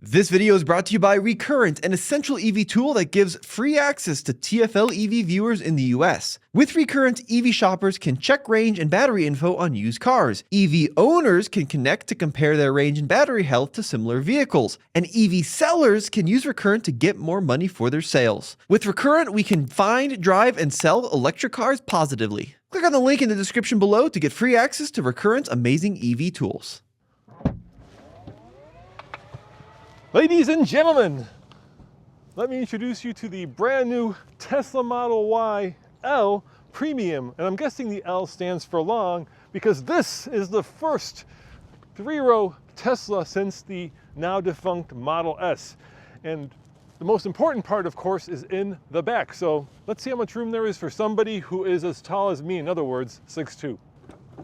This video is brought to you by Recurrent, an essential EV tool that gives free access to TFL EV viewers in the US. With Recurrent, EV shoppers can check range and battery info on used cars. EV owners can connect to compare their range and battery health to similar vehicles. And EV sellers can use Recurrent to get more money for their sales. With Recurrent, we can find, drive, and sell electric cars positively. Click on the link in the description below to get free access to Recurrent's amazing EV tools. Ladies and gentlemen, let me introduce you to the brand new Tesla Model Y L Premium. And I'm guessing the L stands for long because this is the first three-row Tesla since the now defunct Model S. And the most important part, of course, is in the back. So let's see how much room there is for somebody who is as tall as me, in other words, 6'2".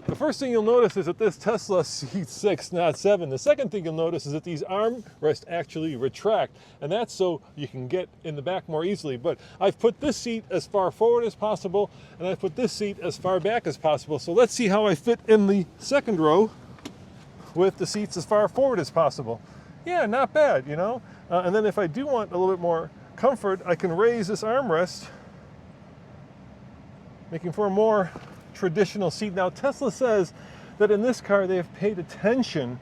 The first thing you'll notice is that this Tesla seats 6, not 7. The second thing you'll notice is that these armrests actually retract, and that's so you can get in the back more easily. But I've put this seat as far forward as possible, and I've put this seat as far back as possible. So let's see how I fit in the second row with the seats as far forward as possible. Yeah, not bad, you know? And then if I do want a little bit more comfort, I can raise this armrest, making for a more traditional seat. Now, Tesla says that in this car they have paid attention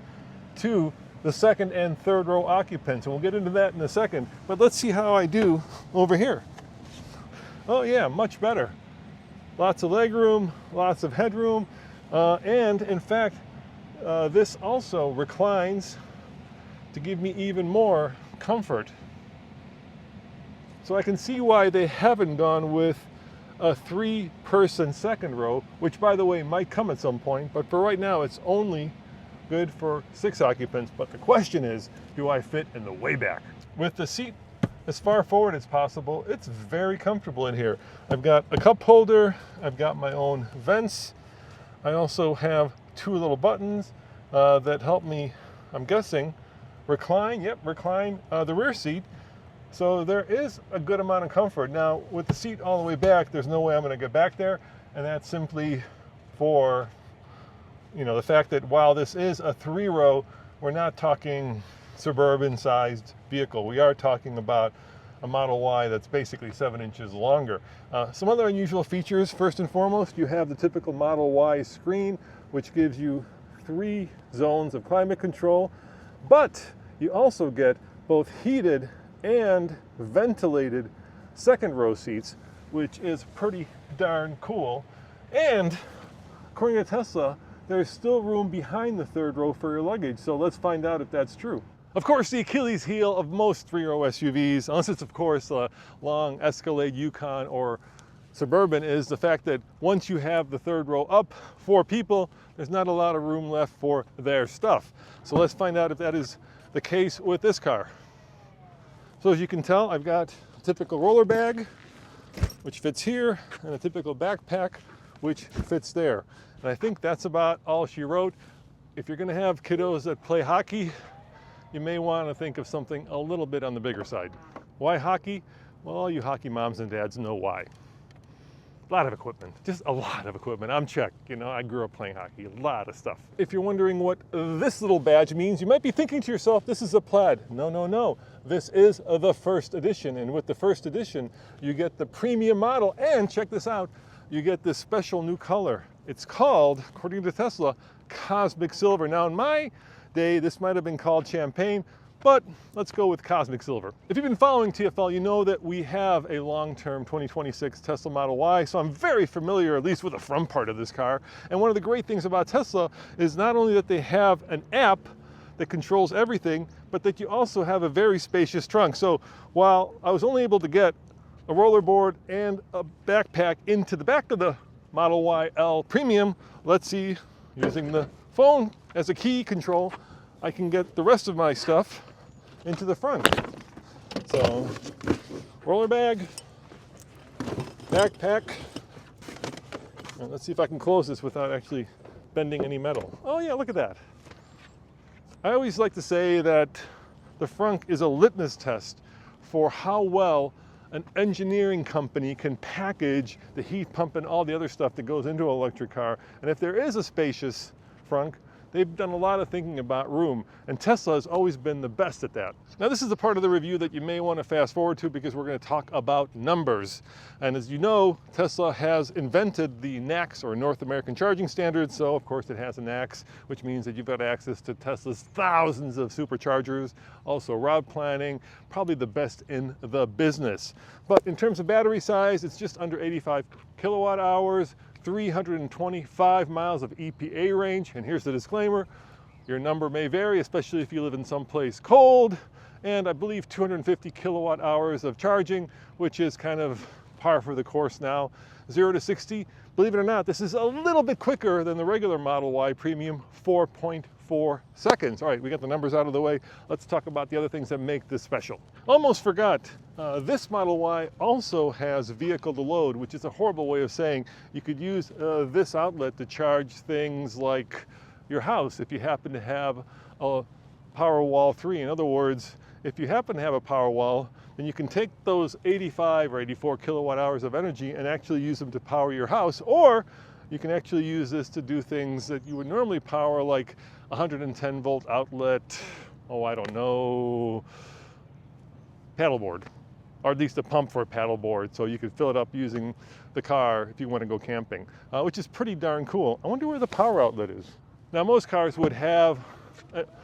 to the second and third row occupants, and we'll get into that in a second. But let's see how I do over here. Oh yeah, much better. Lots of leg room, lots of headroom, and in fact, this also reclines to give me even more comfort. So I can see why they haven't gone with a 3-person second row, which by the way might come at some point, but for right now it's only good for 6 occupants. But the question is, do I fit in the way back? With the seat as far forward as possible, it's very comfortable in here. I've got a cup holder, I've got my own vents, I also have 2 little buttons that help me, I'm guessing, recline the rear seat. So there is a good amount of comfort. Now, with the seat all the way back, there's no way I'm going to get back there, and that's simply for, you know, the fact that while this is a 3-row, we're not talking suburban-sized vehicle. We are talking about a Model Y that's basically 7 inches longer. Some other unusual features, first and foremost, you have the typical Model Y screen, which gives you 3 zones of climate control, but you also get both heated and ventilated second row seats, which is pretty darn cool. And according to Tesla, there's still room behind the third row for your luggage. So let's find out if that's true. Of course, the Achilles heel of most 3-row SUVs, unless it's of course a long Escalade, Yukon, or Suburban, is the fact that once you have the third row up, 4 people, there's not a lot of room left for their stuff. So let's find out if that is the case with this car. So as you can tell, I've got a typical roller bag, which fits here, and a typical backpack, which fits there. And I think that's about all she wrote. If you're gonna have kiddos that play hockey, you may wanna think of something a little bit on the bigger side. Why hockey? Well, all you hockey moms and dads know why. A lot of equipment, just a lot of equipment. I'm Czech, you know, I grew up playing hockey, a lot of stuff. If you're wondering what this little badge means, you might be thinking to yourself, this is a plaid. No, no, no. This is the first edition, and with the first edition, you get the premium model, and check this out, you get this special new color. It's called, according to Tesla, Cosmic Silver. Now, in my day, this might have been called Champagne, but let's go with Cosmic Silver. If you've been following TFL, you know that we have a long-term 2026 Tesla Model Y, so I'm very familiar, at least with the front part of this car. And one of the great things about Tesla is not only that they have an app that controls everything, but that you also have a very spacious trunk. So while I was only able to get a rollerboard and a backpack into the back of the Model Y L Premium, let's see, using the phone as a key control, I can get the rest of my stuff into the front. So, roller bag, backpack, and let's see if I can close this without actually bending any metal. Oh yeah, look at that. I always like to say that the front is a litmus test for how well an engineering company can package the heat pump and all the other stuff that goes into an electric car. And if there is a spacious front, They've done a lot of thinking about room, and Tesla has always been the best at that. Now, this is the part of the review that you may want to fast forward to because we're going to talk about numbers. And as you know, Tesla has invented the NACS, or North American Charging Standard, so of course it has a NACS, which means that you've got access to Tesla's thousands of superchargers, also route planning, probably the best in the business. But in terms of battery size, it's just under 85 kilowatt hours, 325 miles of EPA range, and here's the disclaimer: your number may vary, especially if you live in some place cold, and I believe 250 kilowatt hours of charging, which is kind of par for the course now. 0 to 60, believe it or not, this is a little bit quicker than the regular Model Y Premium, 4.4 seconds. All right, we got the numbers out of the way. Let's talk about the other things that make this special. Almost forgot, this Model Y also has vehicle to load, which is a horrible way of saying you could use this outlet to charge things like your house if you happen to have a Powerwall 3. In other words, if you happen to have a Powerwall, then you can take those 85 or 84 kilowatt hours of energy and actually use them to power your house, or you can actually use this to do things that you would normally power, like 110 volt outlet, oh, I don't know, paddleboard, or at least a pump for a paddleboard, so you could fill it up using the car if you want to go camping, which is pretty darn cool. I wonder where the power outlet is. Now, most cars would have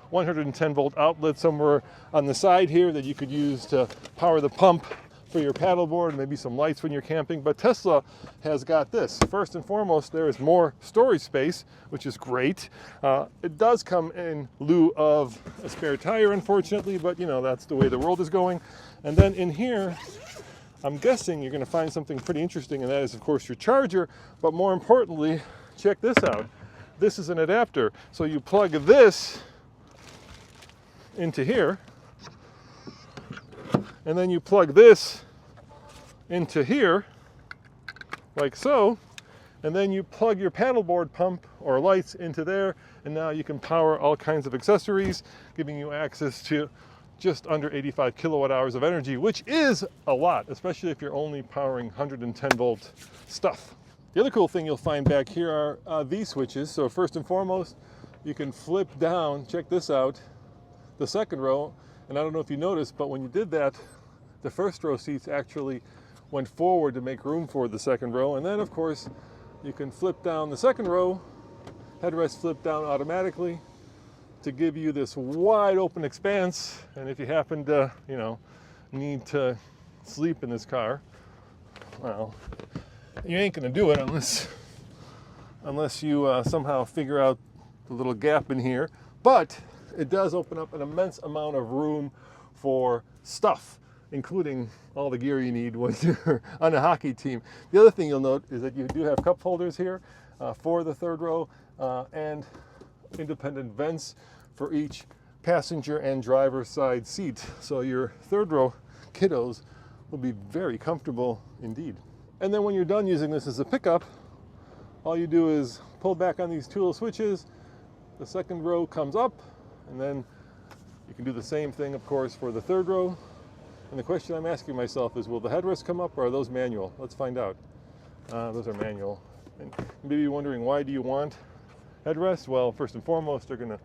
110 volt outlet somewhere on the side here that you could use to power the pump for your paddleboard, and maybe some lights when you're camping, but Tesla has got this. First and foremost, there is more storage space, which is great. It does come in lieu of a spare tire, unfortunately, but you know, that's the way the world is going. And then in here, I'm guessing you're going to find something pretty interesting, and that is, of course, your charger, but more importantly, check this out. This is an adapter, so you plug this into here, and then you plug this into here, like so, and then you plug your paddleboard pump or lights into there, and now you can power all kinds of accessories, giving you access to just under 85 kilowatt hours of energy, which is a lot, especially if you're only powering 110 volt stuff. The other cool thing you'll find back here are these switches. So first and foremost, you can flip down, check this out, the second row, and I don't know if you noticed, but when you did that, the first row seats actually went forward to make room for the second row. And then, of course, you can flip down the second row, headrest flip down automatically to give you this wide open expanse. And if you happen to, you know, need to sleep in this car, well, you ain't gonna do it unless you somehow figure out the little gap in here. But it does open up an immense amount of room for stuff, including all the gear you need when you're on a hockey team. The other thing you'll note is that you do have cup holders here for the third row and independent vents for each passenger and driver side seat. So your third row kiddos will be very comfortable indeed. And then when you're done using this as a pickup, all you do is pull back on these two little switches, the second row comes up, and then you can do the same thing, of course, for the third row. And the question I'm asking myself is, will the headrests come up, or are those manual? Let's find out. Those are manual. And maybe you're wondering, why do you want headrests? Well, first and foremost, they're gonna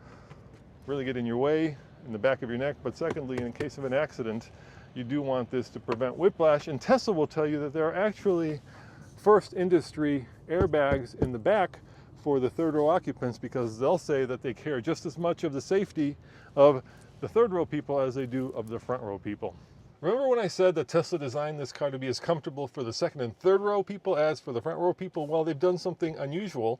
really get in your way in the back of your neck. But secondly, in case of an accident, you do want this to prevent whiplash. And Tesla will tell you that there are actually first industry airbags in the back for the third row occupants, because they'll say that they care just as much of the safety of the third row people as they do of the front row people. Remember when I said that Tesla designed this car to be as comfortable for the second and third row people as for the front row people? Well, they've done something unusual,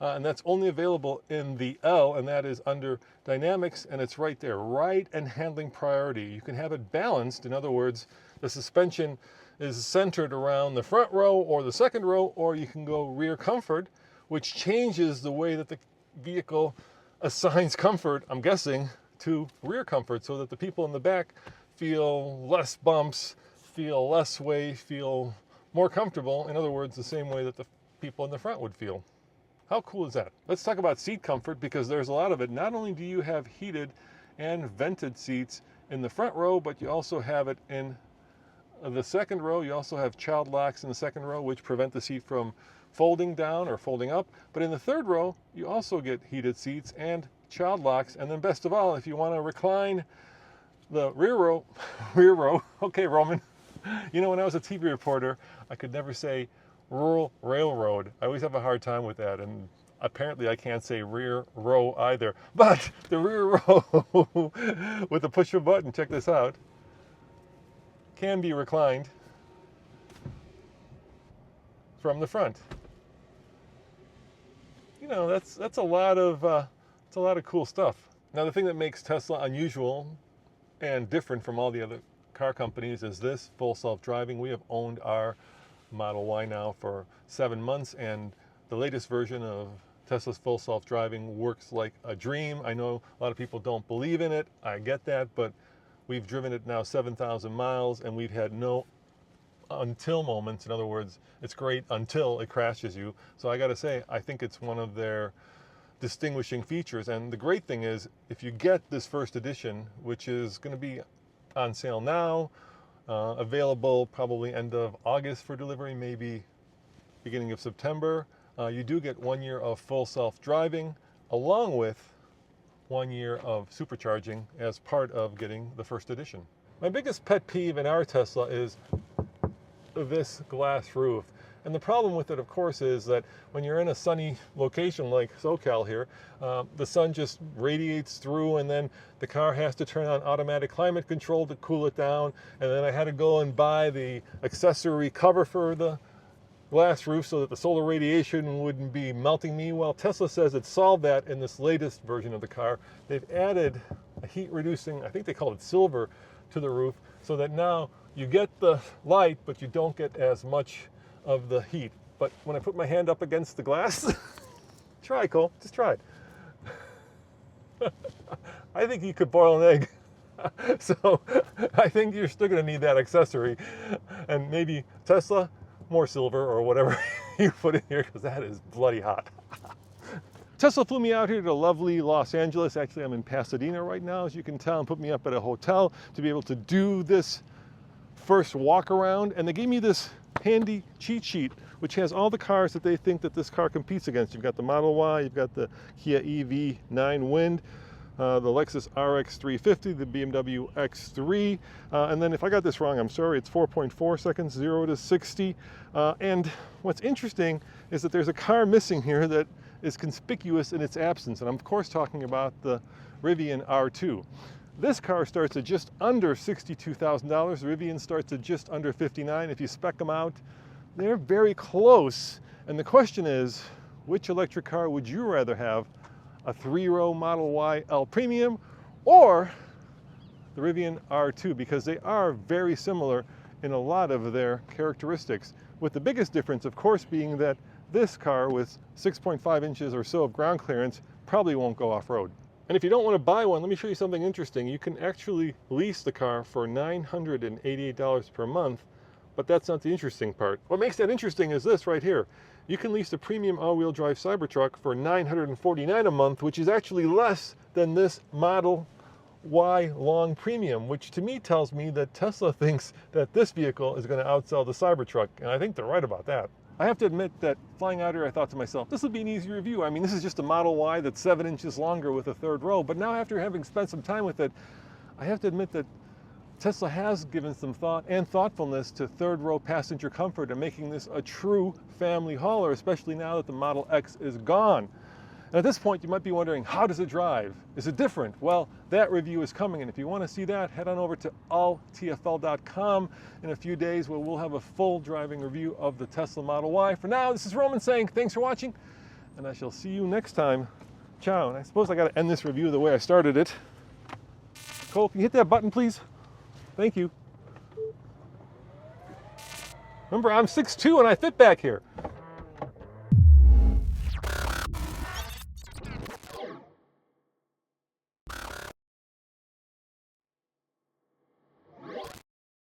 and that's only available in the L, and that is under Dynamics, and it's right there, ride and handling priority. You can have it balanced. In other words, the suspension is centered around the front row or the second row, or you can go rear comfort, which changes the way that the vehicle assigns comfort, I'm guessing, to rear comfort, so that the people in the back feel less bumps, feel less weight, feel more comfortable. In other words, the same way that the people in the front would feel. How cool is that? Let's talk about seat comfort, because there's a lot of it. Not only do you have heated and vented seats in the front row, but you also have it in the second row. You also have child locks in the second row, which prevent the seat from folding down or folding up. But in the third row, you also get heated seats and child locks. And then best of all, if you want to recline the rear row, okay, Roman. You know, when I was a TV reporter, I could never say rural railroad. I always have a hard time with that. And apparently I can't say rear row either. But the rear row with the push of a button, check this out, can be reclined from the front. You know, that's a lot of cool stuff. Now, the thing that makes Tesla unusual and different from all the other car companies is this full self-driving. We have owned our Model Y now for 7 months, and the latest version of Tesla's full self-driving works like a dream. I know a lot of people don't believe in it. I get that, but we've driven it now 7,000 miles, and we've had no until moments. In other words, it's great until it crashes you. So I got to say, I think it's one of their distinguishing features. And the great thing is, if you get this first edition, which is going to be on sale now, available probably end of August for delivery, maybe beginning of September, you do get 1 year of full self-driving along with 1 year of supercharging as part of getting the first edition. My biggest pet peeve in our Tesla is this glass roof. And the problem with it, of course, is that when you're in a sunny location like SoCal here, the sun just radiates through, and then the car has to turn on automatic climate control to cool it down. And then I had to go and buy the accessory cover for the glass roof so that the solar radiation wouldn't be melting me. Well, Tesla says it solved that in this latest version of the car. They've added a heat reducing, I think they call it silver, to the roof, so that now you get the light, but you don't get as much of the heat. But when I put my hand up against the glass, try, Cole, just try it. I think you could boil an egg. So I think you're still gonna need that accessory. And maybe Tesla, more silver or whatever you put in here, because that is bloody hot. Tesla flew me out here to lovely Los Angeles. Actually, I'm in Pasadena right now, as you can tell, and put me up at a hotel to be able to do this first walk around. And they gave me this handy cheat sheet, which has all the cars that they think that this car competes against. You've got the Model Y, you've got the Kia EV9 Wind, the Lexus RX 350, the BMW X3, and then if I got this wrong, I'm sorry, it's 4.4 seconds, 0 to 60. And what's interesting is that there's a car missing here that is conspicuous in its absence, and I'm of course talking about the Rivian R2. This car starts at just under $62,000. The Rivian starts at just under $59,000. If you spec them out, they're very close. And the question is, which electric car would you rather have? A 3-row Model Y L Premium or the Rivian R2? Because they are very similar in a lot of their characteristics, with the biggest difference, of course, being that this car with 6.5 inches or so of ground clearance probably won't go off-road. And if you don't want to buy one, let me show you something interesting. You can actually lease the car for $988 per month, but that's not the interesting part. What makes that interesting is this right here. You can lease the premium all-wheel drive Cybertruck for $949 a month, which is actually less than this Model Y Long Premium, which to me tells me that Tesla thinks that this vehicle is going to outsell the Cybertruck, and I think they're right about that. I have to admit that flying out here, I thought to myself, this would be an easy review. I mean, this is just a Model Y that's 7 inches longer with a third row. But now, after having spent some time with it, I have to admit that Tesla has given some thought and thoughtfulness to third row passenger comfort and making this a true family hauler, especially now that the Model X is gone. And at this point, you might be wondering, how does it drive? Is it different? Well, that review is coming, and if you want to see that, head on over to alltfl.com in a few days, where we'll have a full driving review of the Tesla Model Y. For now, this is Roman saying thanks for watching, and I shall see you next time. Ciao. And I suppose I got to end this review the way I started it. Cole, can you hit that button, please? Thank you. Remember, I'm 6'2", and I fit back here.